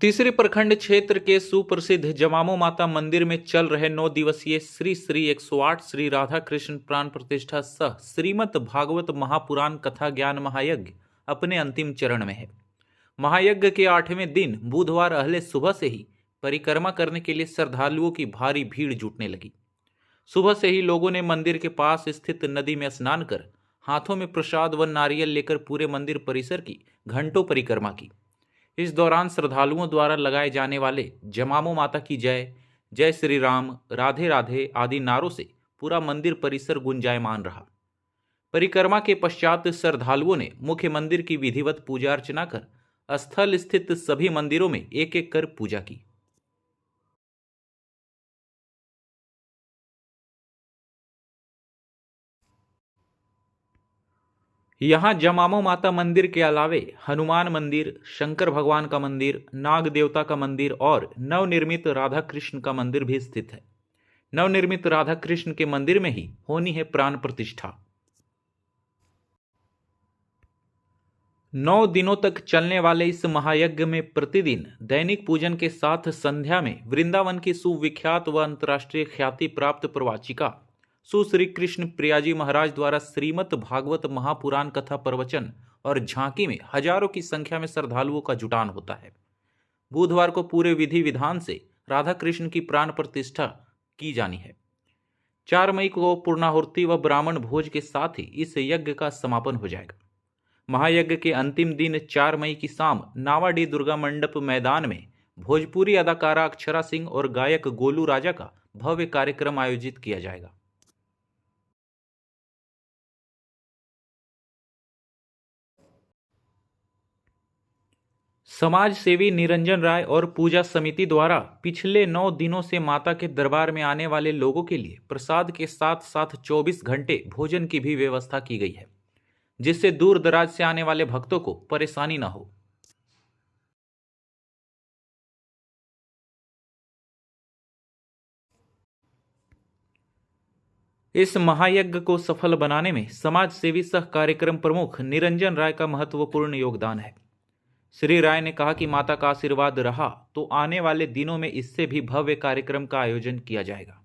तीसरे प्रखंड क्षेत्र के सुप्रसिद्ध जमामो माता मंदिर में चल रहे 9 दिवसीय श्री श्री 108 श्री राधा कृष्ण प्राण प्रतिष्ठा सह श्रीमद् भागवत महापुराण कथा ज्ञान महायज्ञ अपने अंतिम चरण में है। महायज्ञ के 8वें दिन बुधवार अहले सुबह से ही परिक्रमा करने के लिए श्रद्धालुओं की भारी भीड़ जुटने लगी। सुबह से ही लोगों ने मंदिर के पास स्थित नदी में स्नान कर हाथों में प्रसाद व नारियल लेकर पूरे मंदिर परिसर की घंटों परिक्रमा की। इस दौरान श्रद्धालुओं द्वारा लगाए जाने वाले जमामो माता की जय, जय श्री राम, राधे राधे आदि नारों से पूरा मंदिर परिसर गुंजायमान रहा। परिक्रमा के पश्चात श्रद्धालुओं ने मुख्य मंदिर की विधिवत पूजा अर्चना कर स्थल स्थित सभी मंदिरों में एक एक कर पूजा की। यहाँ जमामो माता मंदिर के अलावे हनुमान मंदिर, शंकर भगवान का मंदिर, नाग देवता का मंदिर और नवनिर्मित राधा कृष्ण का मंदिर भी स्थित है। नवनिर्मित राधा कृष्ण के मंदिर में ही होनी है प्राण प्रतिष्ठा। 9 दिनों तक चलने वाले इस महायज्ञ में प्रतिदिन दैनिक पूजन के साथ संध्या में वृंदावन की सुविख्यात व अंतर्राष्ट्रीय ख्याति प्राप्त प्रवाचिका सुश्री कृष्ण प्रियाजी महाराज द्वारा श्रीमद् भागवत महापुराण कथा प्रवचन और झांकी में हजारों की संख्या में श्रद्धालुओं का जुटान होता है। बुधवार को पूरे विधि विधान से राधा कृष्ण की प्राण प्रतिष्ठा की जानी है। 4 मई को पूर्णाहुति व ब्राह्मण भोज के साथ ही इस यज्ञ का समापन हो जाएगा। महायज्ञ के अंतिम दिन 4 मई की शाम नावाडी दुर्गा मंडप मैदान में भोजपुरी अदाकारा अक्षरा सिंह और गायक गोलू राजा का भव्य कार्यक्रम आयोजित किया जाएगा। समाज सेवी निरंजन राय और पूजा समिति द्वारा पिछले 9 दिनों से माता के दरबार में आने वाले लोगों के लिए प्रसाद के साथ साथ 24 घंटे भोजन की भी व्यवस्था की गई है, जिससे दूर दराज से आने वाले भक्तों को परेशानी न हो। इस महायज्ञ को सफल बनाने में समाज सेवी सह कार्यक्रम प्रमुख निरंजन राय का महत्वपूर्ण योगदान है। श्री राय ने कहा कि माता का आशीर्वाद रहा तो आने वाले दिनों में इससे भी भव्य कार्यक्रम का आयोजन किया जाएगा।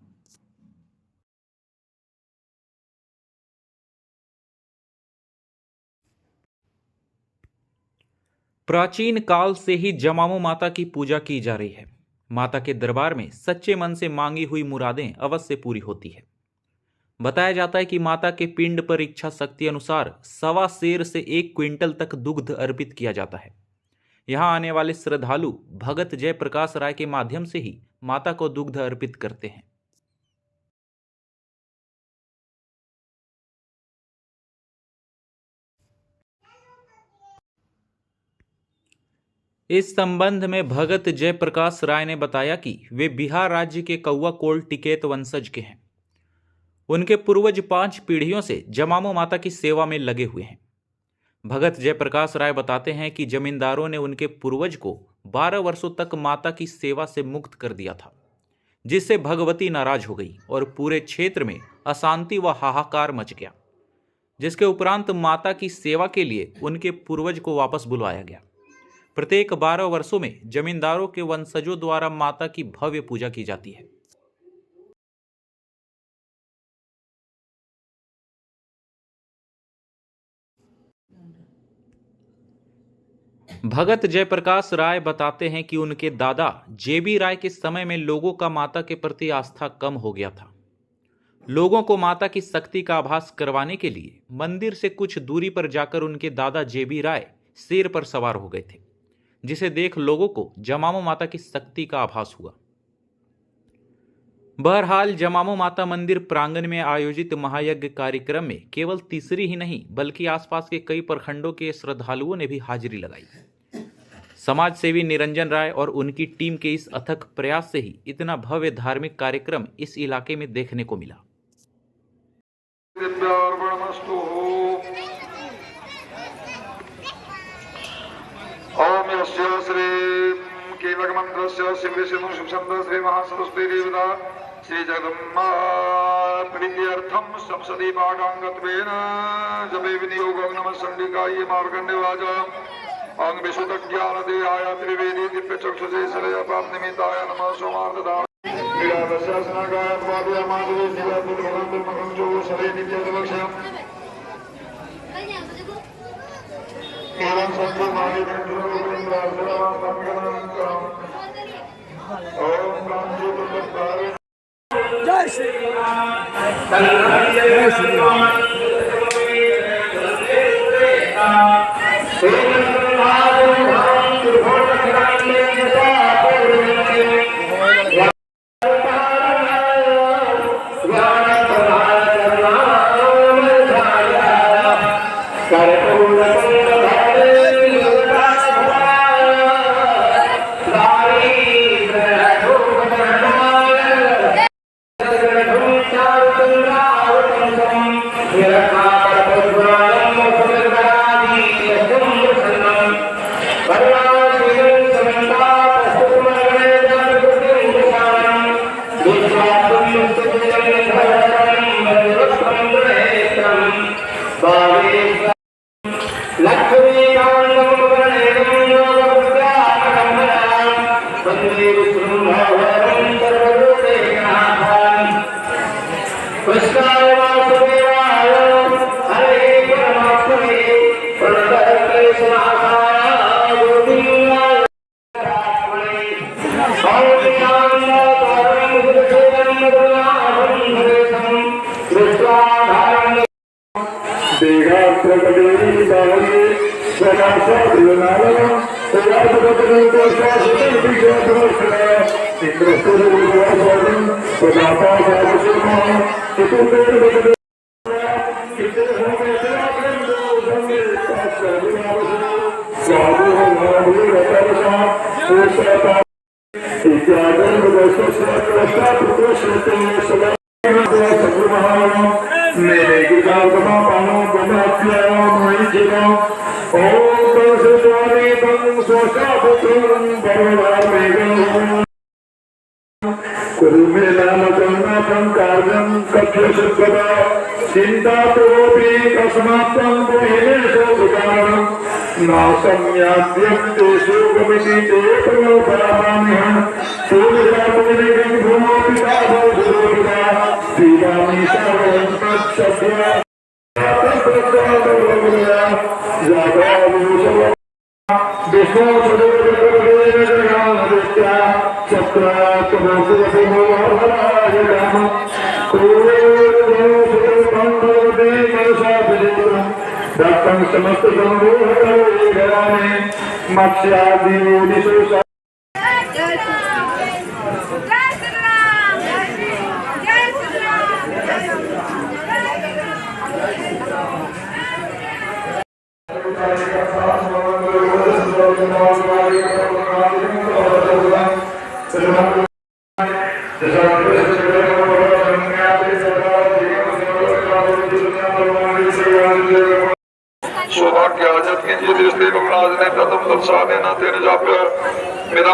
प्राचीन काल से ही जमामो माता की पूजा की जा रही है। माता के दरबार में सच्चे मन से मांगी हुई मुरादें अवश्य पूरी होती है। बताया जाता है कि माता के पिंड पर इच्छा शक्ति अनुसार 1.25 सेर से 1 क्विंटल तक दुग्ध अर्पित किया जाता है। यहाँ आने वाले श्रद्धालु भगत जयप्रकाश राय के माध्यम से ही माता को दुग्ध अर्पित करते हैं। इस संबंध में भगत जयप्रकाश राय ने बताया कि वे बिहार राज्य के कौवा कोल टिकैत वंशज के हैं। उनके पूर्वज 5 पीढ़ियों से जमामो माता की सेवा में लगे हुए हैं। भगत जयप्रकाश राय बताते हैं कि जमींदारों ने उनके पूर्वज को 12 वर्षों तक माता की सेवा से मुक्त कर दिया था, जिससे भगवती नाराज हो गई और पूरे क्षेत्र में अशांति व हाहाकार मच गया, जिसके उपरांत माता की सेवा के लिए उनके पूर्वज को वापस बुलवाया गया। प्रत्येक 12 वर्षों में जमींदारों के वंशजों द्वारा माता की भव्य पूजा की जाती है। भगत जयप्रकाश राय बताते हैं कि उनके दादा जेबी राय के समय में लोगों का माता के प्रति आस्था कम हो गया था। लोगों को माता की शक्ति का आभास करवाने के लिए मंदिर से कुछ दूरी पर जाकर उनके दादा जेबी राय शेर पर सवार हो गए थे, जिसे देख लोगों को जमामो माता की शक्ति का आभास हुआ। बहरहाल जमामो माता मंदिर प्रांगण में आयोजित महायज्ञ कार्यक्रम में केवल तीसरी ही नहीं बल्कि आसपास के कई प्रखंडों के श्रद्धालुओं ने भी हाजिरी लगाई। समाज सेवी निरंजन राय और उनकी टीम के इस अथक प्रयास से ही इतना भव्य धार्मिक कार्यक्रम इस इलाके में देखने को मिला। ओम यस्य श्री कीलक मंत्रस्य शिव शुभ छंद श्री महासरस्वती देवता श्री जगदम्बा प्रीत्यर्थम सप्तदी पाठांगत्वेन जपे विनियोगं नमः संडिकाय मार्गण्डे वाचा अंग विशुद्ध ज्ञान देहाय त्रिवेदी दिव्य चक्षुषे श्रेय प्राप्त निमित्ताय नमः सोमार्थ शासनागाय स्वादय माधवे शिवा पुत्रमंत्र मगं जो सरे नित्य लक्ष्यम एवं संतो माने धर्मोपेंद्र सर्वा संगणं ओम कांचो तुल्यकारे जय श्री राम।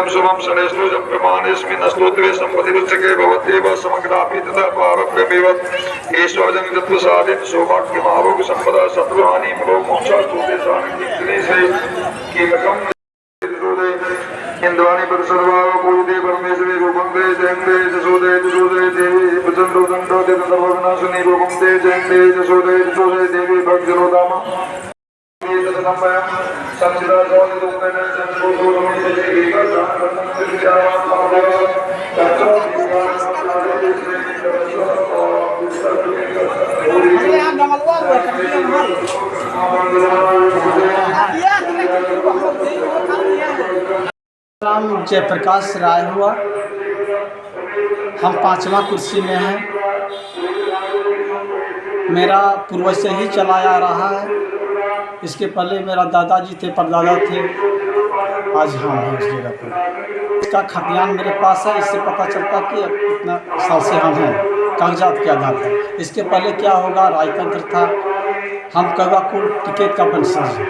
शुभम शनेश्लो जब प्रमाणेस्मिन् श्लोत्रे संपत्तिरुच्यके भवत्येव समग्रापि तथा पारब्रह्मेवत् ईश्वरजन तत्प्रसादेन सौभाग्यमारोग्य संपदा शत्रुहानि मरो मोक्षास्तुते सानिधिने से कीलकम् इंद्राणि परिसर्वाः पूजिते परमेश्वरी रूपं ते जयन्ते जसोदे देवी प्रचण्डो दण्डो ते सर्वविनाशिनी रूपं ते जयन्ते जसोदे देवी भक्तिरोधाम नाम जयप्रकाश राय हुआ। हम 5वां कुर्सी में हैं। मेरा पूर्वज से ही चलाया आ रहा है। इसके पहले मेरा दादाजी थे, परदादा थे, आज हम हैं इस जगह पर। इसका खतियान मेरे पास है। इससे पता चलता कि अब कितना साल से हम हैं, कागजात के आधार पर। इसके पहले क्या होगा, राजतंत्र था। हम कौवा कुल टिकट का वंशज हैं।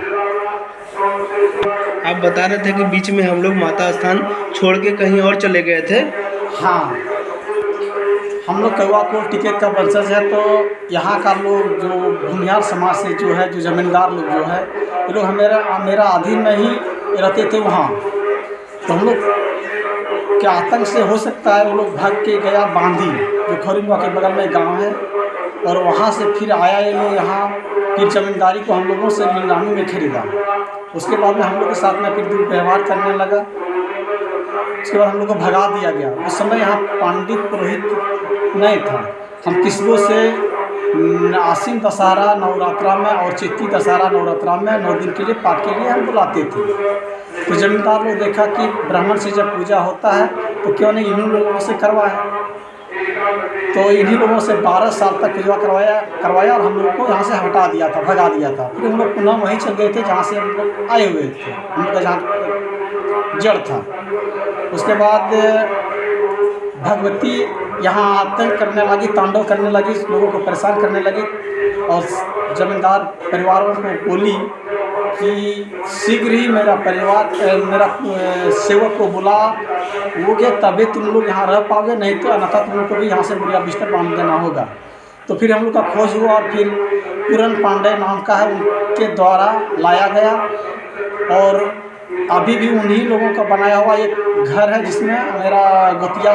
आप बता रहे थे कि बीच में हम लोग माता स्थान छोड़ के कहीं और चले गए थे। हाँ, हम लोग कौवा को टिकट का वंशज है, तो यहाँ का लोग जो भूमिहार समाज से जो है, जो ज़मींदार लोग जो है, ये लोग मेरा अधीन में ही रहते थे वहाँ। तो हम लोग क्या आतंक से हो सकता है, वो लोग भाग के गया बांदी, जो खौरीनुआ के बगल में गांव है, और वहाँ से फिर आया ये लोग यहाँ, फिर ज़मींदारी को हम लोगों से नीलामी में खरीदा। उसके बाद में हम लोग के साथ में फिर दुर्व्यवहार करने लगा। उसके बाद हम लोग को भगा दिया गया। उस समय यहाँ पंडित पुरोहित नहीं था। हम किस्मों से आसिन दशहरा नवरात्रा में और चैती दशहरा नवरात्रा में 9 दिन के लिए पाठ के लिए हम बुलाते थे। तो जमींदार लोग देखा कि ब्राह्मण से जब पूजा होता है तो क्यों नहीं इन्हीं लोगों से करवाए। तो इन्हीं लोगों से 12 साल तक पूजा करवाया और हम लोग को यहाँ से हटा दिया था, भगा दिया था। फिर हम लोग पुनः वहीं चल गए थे जहाँ से हम लोग आए हुए थे, हम लोग का जहाँ जड़ था। उसके बाद भगवती यहाँ आतंक करने लगी, तांडव करने लगी, लोगों को परेशान करने लगी और जमींदार परिवारों को बोली कि शीघ्र ही मेरा सेवक को बुला लोगे तभी तुम लोग यहाँ रह पाओगे, नहीं तो अन्यथा तुम लोग को भी यहाँ से बुढ़िया बिस्तर बांध देना होगा। तो फिर हम लोग का खोज हुआ और फिर पूरन पांडे नाम का है, उनके द्वारा लाया गया और अभी भी उन्हीं लोगों का बनाया हुआ एक घर है जिसमें मेरा गोतिया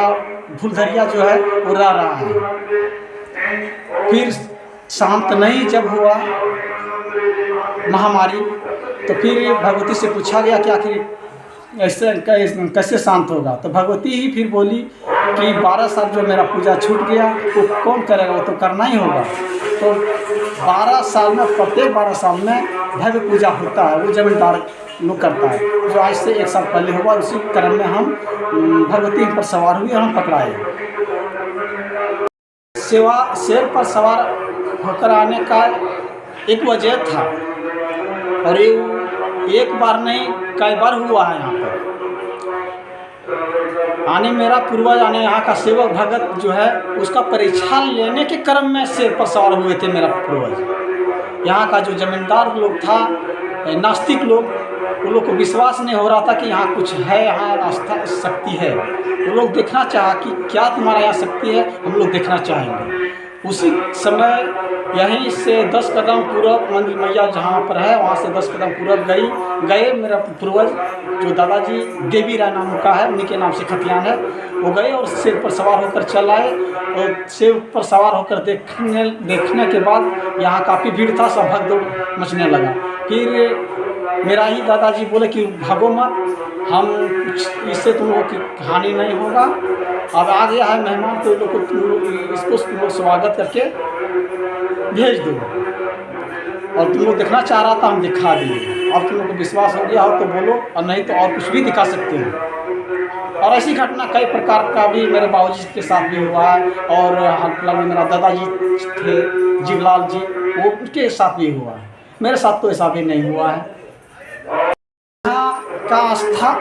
फुलधरिया जो है वो रह रहा है। फिर शांत नहीं जब हुआ महामारी, तो फिर भगवती से पूछा गया कि आखिर ऐसे कैसे शांत होगा। तो भगवती ही फिर बोली कि 12 साल जो मेरा पूजा छूट गया वो कौन करेगा, वो तो करना ही होगा। तो 12 साल में, प्रत्येक 12 साल में भव्य पूजा होता है, वो जमींदार लोग करता है, जो आज से 1 साल पहले हुआ। उसी क्रम में हम भगवती पर सवार हुए और हम पकड़ाए। शेर पर सवार होकर आने का एक वजह था और ये एक बार नहीं कई बार हुआ है। यहाँ पर आने मेरा पूर्वज आने यहाँ का सेवक भगत जो है उसका परीक्षा लेने के क्रम में शेर पर सवार हुए थे मेरा पूर्वज। यहाँ का जो जमींदार लोग था, नास्तिक लोग, वो लोग को विश्वास नहीं हो रहा था कि यहाँ कुछ है, यहाँ आस्था शक्ति है। वो लोग देखना चाहा कि क्या तुम्हारा यहाँ शक्ति है, हम लोग देखना चाहेंगे। उसी समय यहीं से 10 कदम पूरब मंदिर मैया जहाँ पर है, वहाँ से 10 कदम पूरब गए मेरा पूर्वज जो दादाजी देवी राय नाम का है, उन्हीं के नाम से खतियान है, वो गए और शेर पर सवार होकर चल आए। और शेर पर सवार होकर देखने के बाद यहाँ काफ़ी भीड़ था, सब भगदौड़ मचने लगा। फिर मेरा ही दादाजी बोले कि भागो मत, हम इससे तुम लोगों की हानि नहीं होगा। अब आ गया है मेहमान, तो लोग को इसको तुम लोग स्वागत करके भेज दो। और तुम लोग देखना चाह रहा था, हम दिखा दिए। अब तुम लोग को विश्वास हो गया हो तो बोलो, और नहीं तो और कुछ भी दिखा सकते हैं। और ऐसी घटना कई प्रकार का भी मेरे बाबूजी के साथ भी हुआ है, और हाल में मेरा दादाजी थे जीवलाल जी, वो उनके साथ भी हुआ है। मेरे साथ तो ऐसा भी नहीं हुआ है। यहाँ का आस्था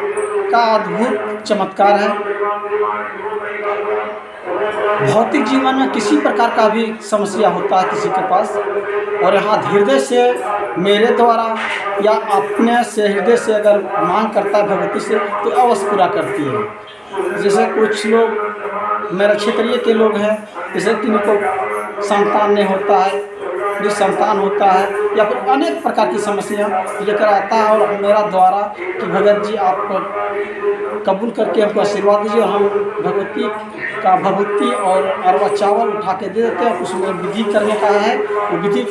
का अद्भुत चमत्कार है। भौतिक जीवन में किसी प्रकार का भी समस्या होता है किसी के पास, और यहाँ हृदय से मेरे द्वारा या अपने से हृदय से अगर मांग करता है भगवती से तो अवश्य पूरा करती है। जैसे कुछ लोग मेरे क्षेत्रीय के लोग हैं, जैसे किनको संतान नहीं होता है, संतान होता है, या फिर अनेक प्रकार की समस्या लेकर आता है और मेरा द्वारा कि भगत जी आप कबूल करके हमको आशीर्वाद दीजिए। हम भगवती का भभूति और अरवा चावल उठा के दे देते हैं। उसमें विधि करने का है, वो विधि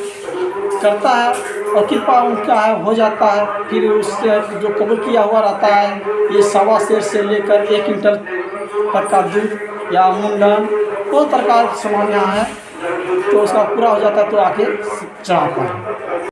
करता है और कृपा उनका है, हो जाता है। फिर उससे जो कबूल किया हुआ रहता है, ये 1.25 सेर से लेकर 1 क्विंटल तक का दूध या मुंडन, बहुत प्रकार सामान यहाँ है, तो उसका पूरा हो जाता है तो आके चढ़ाता है।